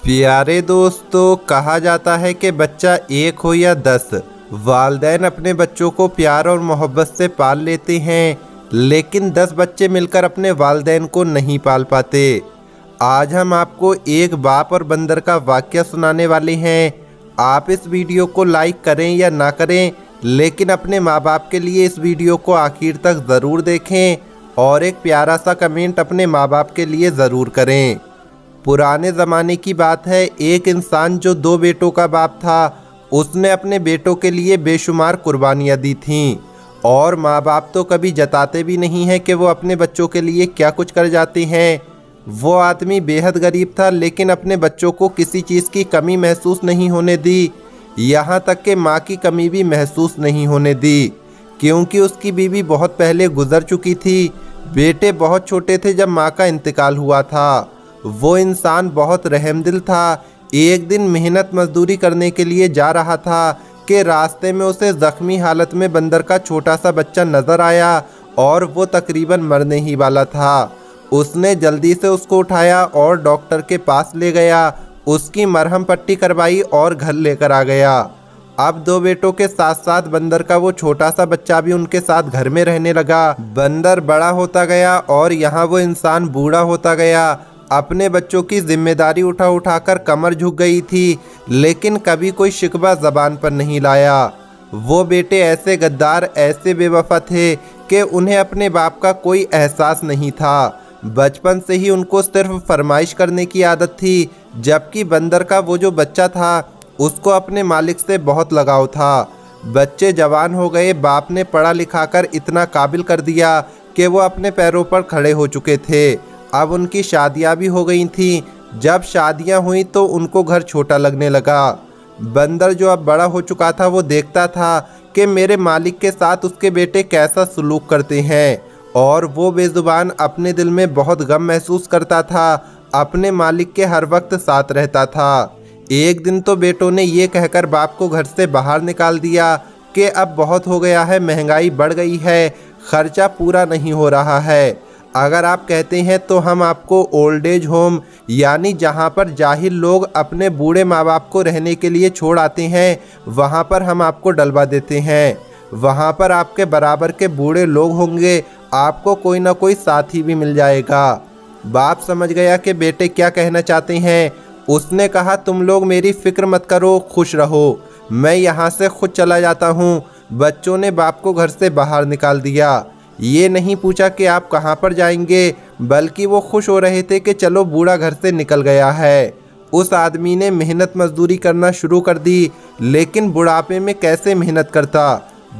प्यारे दोस्तों, कहा जाता है कि बच्चा एक हो या 10, वालिदैन अपने बच्चों को प्यार और मोहब्बत से पाल लेते हैं, लेकिन 10 बच्चे मिलकर अपने वालिदैन को नहीं पाल पाते। आज हम आपको एक बाप और बंदर का वाक़या सुनाने वाले हैं। आप इस वीडियो को लाइक करें या ना करें, लेकिन अपने माँ बाप के लिए इस वीडियो को आखिर तक ज़रूर देखें और एक प्यारा सा कमेंट अपने माँ बाप के लिए ज़रूर करें। पुराने ज़माने की बात है, एक इंसान जो 2 बेटों का बाप था, उसने अपने बेटों के लिए बेशुमार कुर्बानियाँ दी थीं। और माँ बाप तो कभी जताते भी नहीं हैं कि वो अपने बच्चों के लिए क्या कुछ कर जाते हैं। वो आदमी बेहद गरीब था, लेकिन अपने बच्चों को किसी चीज़ की कमी महसूस नहीं होने दी। यहाँ तक कि माँ की कमी भी महसूस नहीं होने दी, क्योंकि उसकी बीवी बहुत पहले गुजर चुकी थी। बेटे बहुत छोटे थे जब माँ का इंतकाल हुआ था। वो इंसान बहुत रहमदिल था। एक दिन मेहनत मजदूरी करने के लिए जा रहा था कि रास्ते में उसे ज़ख्मी हालत में बंदर का छोटा सा बच्चा नज़र आया और वो तकरीबन मरने ही वाला था। उसने जल्दी से उसको उठाया और डॉक्टर के पास ले गया, उसकी मरहम पट्टी करवाई और घर लेकर आ गया। अब 2 बेटों के साथ साथ बंदर का वो छोटा सा बच्चा भी उनके साथ घर में रहने लगा। बंदर बड़ा होता गया और यहाँ वो इंसान बूढ़ा होता गया। अपने बच्चों की जिम्मेदारी उठा उठाकर कमर झुक गई थी, लेकिन कभी कोई शिकवा ज़बान पर नहीं लाया। वो बेटे ऐसे गद्दार, ऐसे बेवफा थे कि उन्हें अपने बाप का कोई एहसास नहीं था। बचपन से ही उनको सिर्फ फरमाइश करने की आदत थी, जबकि बंदर का वो जो बच्चा था उसको अपने मालिक से बहुत लगाव था। बच्चे जवान हो गए, बाप ने पढ़ा लिखा कर इतना काबिल कर दिया कि वो अपने पैरों पर खड़े हो चुके थे। अब उनकी शादियां भी हो गई थीं। जब शादियां हुई तो उनको घर छोटा लगने लगा। बंदर जो अब बड़ा हो चुका था, वो देखता था कि मेरे मालिक के साथ उसके बेटे कैसा सलूक करते हैं, और वो बेजुबान अपने दिल में बहुत गम महसूस करता था। अपने मालिक के हर वक्त साथ रहता था। एक दिन तो बेटों ने ये कहकर बाप को घर से बाहर निकाल दिया कि अब बहुत हो गया है, महंगाई बढ़ गई है, खर्चा पूरा नहीं हो रहा है। अगर आप कहते हैं तो हम आपको ओल्ड एज होम, यानी जहां पर जाहिल लोग अपने बूढ़े माँ बाप को रहने के लिए छोड़ आते हैं, वहां पर हम आपको डलवा देते हैं। वहां पर आपके बराबर के बूढ़े लोग होंगे, आपको कोई ना कोई साथी भी मिल जाएगा। बाप समझ गया कि बेटे क्या कहना चाहते हैं। उसने कहा, तुम लोग मेरी फिक्र मत करो, खुश रहो, मैं यहाँ से खुद चला जाता हूँ। बच्चों ने बाप को घर से बाहर निकाल दिया। ये नहीं पूछा कि आप कहाँ पर जाएंगे, बल्कि वो खुश हो रहे थे कि चलो बूढ़ा घर से निकल गया है। उस आदमी ने मेहनत मजदूरी करना शुरू कर दी, लेकिन बुढ़ापे में कैसे मेहनत करता।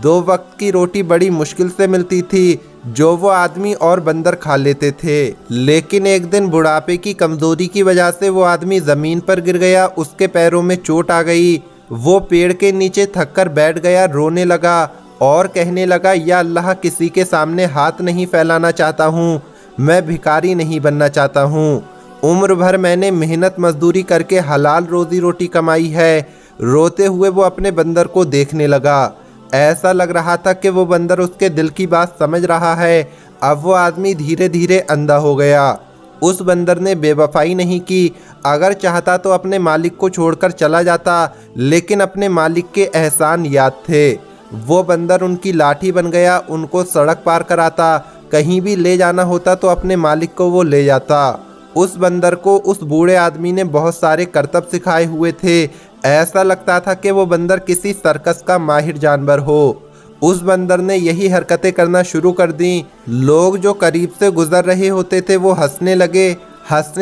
2 वक्त की रोटी बड़ी मुश्किल से मिलती थी, जो वो आदमी और बंदर खा लेते थे। लेकिन एक दिन बुढ़ापे की कमजोरी की वजह से वो आदमी ज़मीन पर गिर गया, उसके पैरों में चोट आ गई। वो पेड़ के नीचे थक कर बैठ गया, रोने लगा और कहने लगा, या अल्लाह, किसी के सामने हाथ नहीं फैलाना चाहता हूँ, मैं भिखारी नहीं बनना चाहता हूँ। उम्र भर मैंने मेहनत मजदूरी करके हलाल रोज़ी रोटी कमाई है। रोते हुए वो अपने बंदर को देखने लगा। ऐसा लग रहा था कि वो बंदर उसके दिल की बात समझ रहा है। अब वो आदमी धीरे धीरे अंधा हो गया। उस बंदर ने बेवफाई नहीं की। अगर चाहता तो अपने मालिक को छोड़कर चला जाता, लेकिन अपने मालिक के एहसान याद थे। वो बंदर उनकी लाठी बन गया, उनको सड़क पार कराता, कहीं भी ले जाना होता तो अपने मालिक को वो ले जाता। उस बंदर को उस बूढ़े आदमी ने बहुत सारे करतब सिखाए हुए थे। ऐसा लगता था कि वो बंदर किसी सर्कस का माहिर जानवर हो। उस बंदर ने यही हरकतें करना शुरू कर दी। लोग जो करीब से गुजर रहे होते थे वो हंसने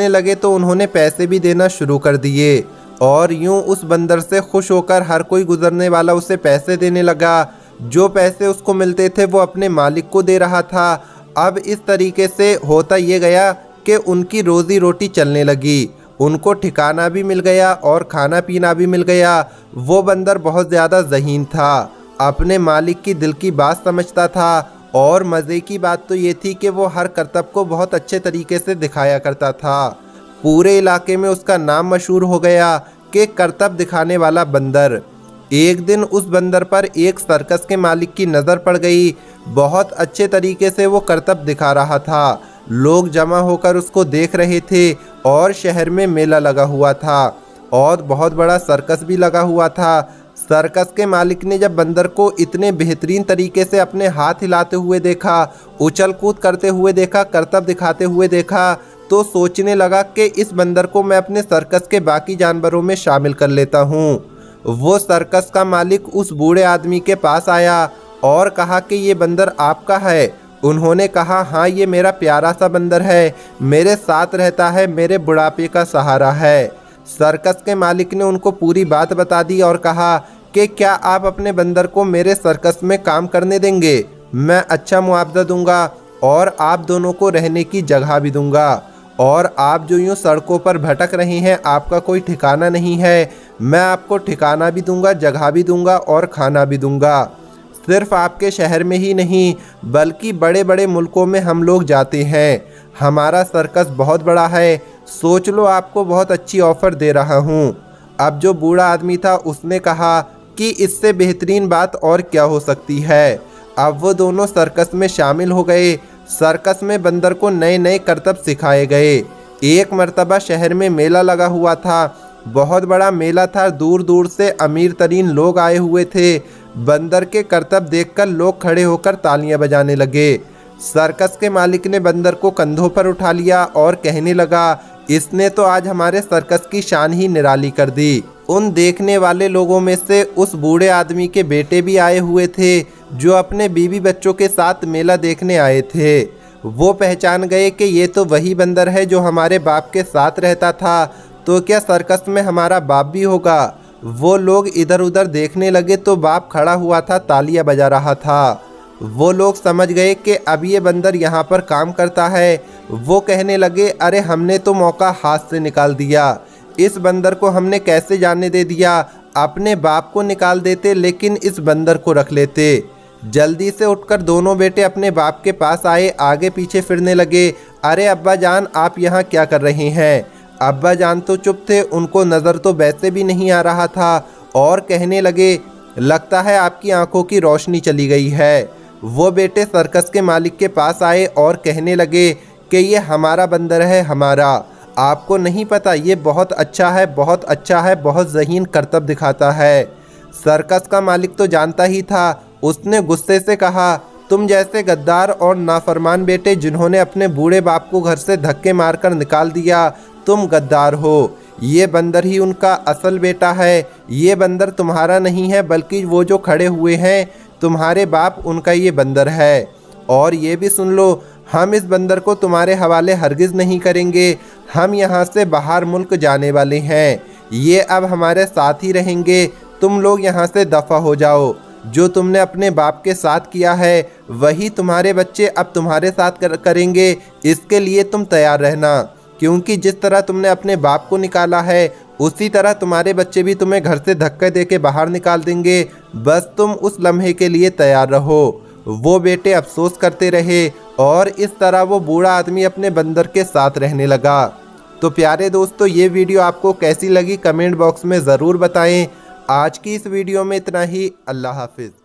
लगे तो उन्होंने पैसे भी देना शुरू कर दिए, और यूं उस बंदर से खुश होकर हर कोई गुजरने वाला उसे पैसे देने लगा। जो पैसे उसको मिलते थे वो अपने मालिक को दे रहा था। अब इस तरीके से होता ये गया कि उनकी रोज़ी रोटी चलने लगी, उनको ठिकाना भी मिल गया और खाना पीना भी मिल गया। वो बंदर बहुत ज़्यादा ज़हीन था, अपने मालिक की दिल की बात समझता था, और मज़े की बात तो ये थी कि वो हर करतब को बहुत अच्छे तरीके से दिखाया करता था। पूरे इलाके में उसका नाम मशहूर हो गया कि करतब दिखाने वाला बंदर। एक दिन उस बंदर पर एक सर्कस के मालिक की नज़र पड़ गई। बहुत अच्छे तरीके से वो करतब दिखा रहा था। लोग जमा होकर उसको देख रहे थे और शहर में मेला लगा हुआ था और बहुत बड़ा सर्कस भी लगा हुआ था। सर्कस के मालिक ने जब बंदर को इतने बेहतरीन तरीके से अपने हाथ हिलाते हुए देखा, उछल कूद करते हुए देखा, करतब दिखाते हुए देखा, तो सोचने लगा कि इस बंदर को मैं अपने सर्कस के बाकी जानवरों में शामिल कर लेता हूँ। वो सर्कस का मालिक उस बूढ़े आदमी के पास आया और कहा कि ये बंदर आपका है। उन्होंने कहा, हाँ, ये मेरा प्यारा सा बंदर है, मेरे साथ रहता है, मेरे बुढ़ापे का सहारा है। सर्कस के मालिक ने उनको पूरी बात बता दी और कहा कि क्या आप अपने बंदर को मेरे सर्कस में काम करने देंगे? मैं अच्छा मुआवजा दूंगा और आप दोनों को रहने की जगह भी दूंगा। और आप जो यूँ सड़कों पर भटक रही हैं, आपका कोई ठिकाना नहीं है, मैं आपको ठिकाना भी दूंगा, जगह भी दूंगा और खाना भी दूंगा। सिर्फ आपके शहर में ही नहीं बल्कि बड़े बड़े मुल्कों में हम लोग जाते हैं। हमारा सर्कस बहुत बड़ा है, सोच लो, आपको बहुत अच्छी ऑफ़र दे रहा हूँ। अब जो बूढ़ा आदमी था उसने कहा कि इससे बेहतरीन बात और क्या हो सकती है। अब वो दोनों सर्कस में शामिल हो गए। सर्कस में बंदर को नए नए करतब सिखाए गए। एक मर्तबा शहर में मेला लगा हुआ था, बहुत बड़ा मेला था, दूर दूर से अमीर तरीन लोग आए हुए थे। बंदर के करतब देखकर लोग खड़े होकर तालियां बजाने लगे। सर्कस के मालिक ने बंदर को कंधों पर उठा लिया और कहने लगा, इसने तो आज हमारे सर्कस की शान ही निराली कर दी। उन देखने वाले लोगों में से उस बूढ़े आदमी के बेटे भी आए हुए थे जो अपने बीवी बच्चों के साथ मेला देखने आए थे। वो पहचान गए कि ये तो वही बंदर है जो हमारे बाप के साथ रहता था, तो क्या सर्कस में हमारा बाप भी होगा? वो लोग इधर उधर देखने लगे तो बाप खड़ा हुआ था, तालियां बजा रहा था। वो लोग समझ गए कि अब ये बंदर यहाँ पर काम करता है। वो कहने लगे, अरे हमने तो मौका हाथ से निकाल दिया, इस बंदर को हमने कैसे जाने दे दिया। अपने बाप को निकाल देते लेकिन इस बंदर को रख लेते। जल्दी से उठकर दोनों बेटे अपने बाप के पास आए, आगे पीछे फिरने लगे। अरे अब्बा जान, आप यहाँ क्या कर रहे हैं? अब्बा जान तो चुप थे, उनको नज़र तो वैसे भी नहीं आ रहा था और कहने लगे, लगता है आपकी आंखों की रोशनी चली गई है। वो बेटे सर्कस के मालिक के पास आए और कहने लगे कि ये हमारा बंदर है, हमारा। आपको नहीं पता, ये बहुत अच्छा है, बहुत अच्छा है, बहुत ज़हीन करतब दिखाता है। सर्कस का मालिक तो जानता ही था। उसने गुस्से से कहा, तुम जैसे गद्दार और नाफरमान बेटे जिन्होंने अपने बूढ़े बाप को घर से धक्के मारकर निकाल दिया, तुम गद्दार हो। ये बंदर ही उनका असल बेटा है। ये बंदर तुम्हारा नहीं है, बल्कि वो जो खड़े हुए हैं तुम्हारे बाप, उनका ये बंदर है। और ये भी सुन लो, हम इस बंदर को तुम्हारे हवाले हरगिज़ नहीं करेंगे। हम यहाँ से बाहर मुल्क जाने वाले हैं, ये अब हमारे साथ ही रहेंगे। तुम लोग यहाँ से दफ़ा हो जाओ। जो तुमने अपने बाप के साथ किया है वही तुम्हारे बच्चे अब तुम्हारे साथ करेंगे। इसके लिए तुम तैयार रहना, क्योंकि जिस तरह तुमने अपने बाप को निकाला है उसी तरह तुम्हारे बच्चे भी तुम्हें घर से धक्के दे के बाहर निकाल देंगे। बस तुम उस लम्हे के लिए तैयार रहो। वो बेटे अफसोस करते रहे और इस तरह वो बूढ़ा आदमी अपने बंदर के साथ रहने लगा। तो प्यारे दोस्तों, ये वीडियो आपको कैसी लगी कमेंट बॉक्स में ज़रूर बताएं। आज की इस वीडियो में इतना ही। अल्लाह हाफिज़।